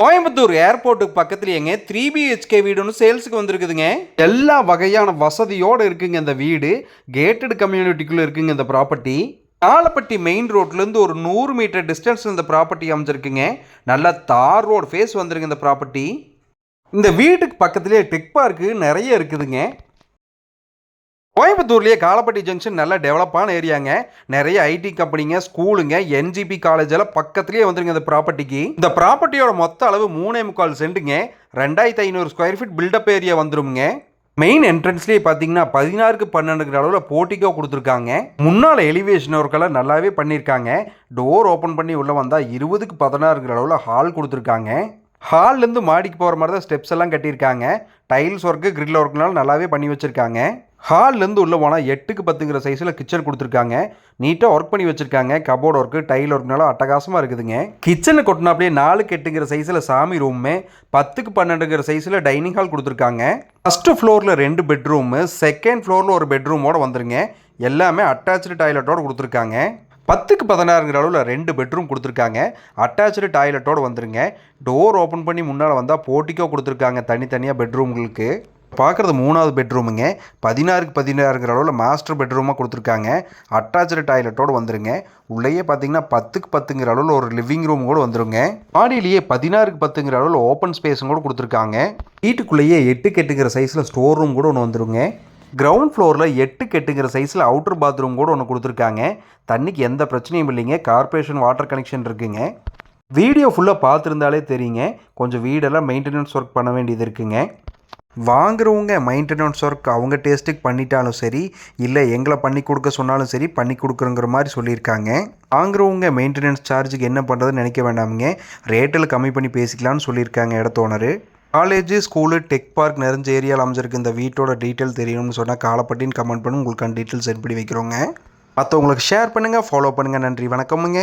கோயம்புத்தூர் ஏர்போர்ட்டுக்கு பக்கத்துலேயேங்க 3BHK வீடு ஒன்று சேல்ஸுக்கு வந்திருக்குதுங்க. எல்லா வகையான வசதியோடு இருக்குங்க இந்த வீடு. கேட்டட் கம்யூனிட்டிக்குள்ளே இருக்குங்க இந்த ப்ராப்பர்ட்டி. ஆலப்பட்டி மெயின் ரோட்லேருந்து ஒரு 100 மீட்டர் டிஸ்டன்ஸ் இந்த ப்ராப்பர்ட்டி அமைஞ்சிருக்குங்க. நல்லா தார் ரோடு ஃபேஸ் வந்துருங்க இந்த ப்ராப்பர்ட்டி. இந்த வீட்டுக்கு பக்கத்துலேயே டெக் பார்க்கு நிறைய இருக்குதுங்க. கோயம்புத்தூர்லேயே காலப்பட்டி ஜங்ஷன் நல்ல டெவலப்பான ஏரியாங்க. நிறைய ஐடி கம்பெனிங்க, ஸ்கூலுங்க, NGP காலேஜ் எல்லாம் பக்கத்துலேயே வந்துருங்க இந்த ப்ராப்பர்ட்டிக்கு. இந்த ப்ராப்பர்ட்டியோட மொத்த அளவு 3.25 சென்ட்டுங்க. 2500 ஸ்கொயர் ஃபீட் பில்டப் ஏரியா வந்துருங்க. மெயின் என்ட்ரன்ஸ்லேயே பார்த்தீங்கன்னா 16க்கு 12 அளவில் போர்ட்டிகோ கொடுத்துருக்காங்க. முன்னால் எலிவேஷன் ஒர்க்கெல்லாம் நல்லாவே பண்ணியிருக்காங்க. டோர் ஓப்பன் பண்ணி உள்ளே வந்தால் 20க்கு 16 அளவில் ஹால் கொடுத்துருக்காங்க. ஹால்லேருந்து மாடிக்கு போகிற மாதிரி தான் ஸ்டெப்ஸ் எல்லாம் கட்டியிருக்காங்க. டைல்ஸ் ஒர்க்கு, கிரில் ஒர்க்குனால நல்லாவே பண்ணி வச்சுருக்காங்க. ஹால்லேருந்து உள்ளே போனால் 8க்கு 10 சைஸில் கிச்சன் கொடுத்துருக்காங்க. நீட்டாக ஒர்க் பண்ணி வச்சுருக்காங்க. கபோர்ட் ஒர்க்கு, டைல் ஒர்க்னால அட்டகாசமாக இருக்குதுங்க. கிச்சனை கொட்டினா அப்படியே 4க்கு 8 சைஸில் சாமி ரூமு, 10க்கு 12 சைஸில் டைனிங் ஹால் கொடுத்துருக்காங்க. ஃபஸ்ட்டு ஃப்ளோரில் 2 பெட்ரூமு, செகண்ட் ஃப்ளோரில் ஒரு பெட்ரூமோடு வந்துருங்க. எல்லாமே அட்டாச்சு டாய்லெட்டோடு கொடுத்துருக்காங்க. 10க்கு 16 அளவில் 2 பெட்ரூம் கொடுத்துருக்காங்க. அட்டாச்சு டாய்லெட்டோடு வந்துருங்க. டோர் ஓப்பன் பண்ணி முன்னால் வந்தால் போர்ட்டிகோ கொடுத்துருக்காங்க தனித்தனியாக பெட்ரூம்களுக்கு. பார்க்குறது 3வது பெட்ரூமுங்க. 16க்கு 16 அளவில் மாஸ்டர் பெட்ரூமாக கொடுத்துருக்காங்க. அட்டாச்சு டாய்லெட்டோடு வந்துருங்க. உள்ளேயே பார்த்தீங்கன்னா 10க்கு 10 அளவில் ஒரு லிவிங் ரூம் கூட வந்துருங்க. மாடியிலேயே 16க்கு 10 அளவில் ஓப்பன் ஸ்பேஸும் கூட கொடுத்துருக்காங்க. வீட்டுக்குள்ளேயே 8க்கு 8 சைஸில் ஸ்டோர் ரூம் கூட ஒன்று வந்துருங்க. கிரவுண்ட் ஃப்ளோரில் 8க்கு 8 சைஸில் அவுட்டர் பாத்ரூம் கூட ஒன்று கொடுத்துருக்காங்க. தண்ணிக்கு எந்த பிரச்சனையும் இல்லைங்க. கார்பரேஷன் வாட்டர் கனெக்ஷன் இருக்குங்க. வீடியோ ஃபுல்லாக பார்த்துருந்தாலே தெரியுங்க. கொஞ்சம் வீடெல்லாம் மெயின்டெனன்ஸ் ஒர்க் பண்ண வேண்டியது இருக்குங்க. வாங்குறவங்க மெயின்டெனன்ஸ் ஒர்க் அவங்க டேஸ்ட்டுக்கு பண்ணிட்டாலும் சரி, இல்லை எங்களை பண்ணி கொடுக்க சொன்னாலும் சரி பண்ணி கொடுக்குறங்கிற மாதிரி சொல்லியிருக்காங்க. வாங்குறவங்க மெயின்டெனன்ஸ் சார்ஜுக்கு என்ன பண்ணுறதுன்னு நினைக்க வேண்டாமுங்க. ரேட்டில் கம்மி பண்ணி பேசிக்கலான்னு சொல்லியிருக்காங்க இடத்த owner. College, school, tech park நிறைஞ்ச ஏரியாவில் அமைஞ்சிருக்கு இந்த வீட்டோட டீட்டெயில் தெரியணும்னு சொன்னால் காலப்பட்டின்னு கமெண்ட் பண்ணி உங்களுக்கான டீட்டெயில் சென்ட் பண்ணி வைக்கிறோங்க. மற்றவங்களுக்கு ஷேர் பண்ணுங்கள், ஃபாலோ பண்ணுங்கள். நன்றி, வணக்கமுங்க.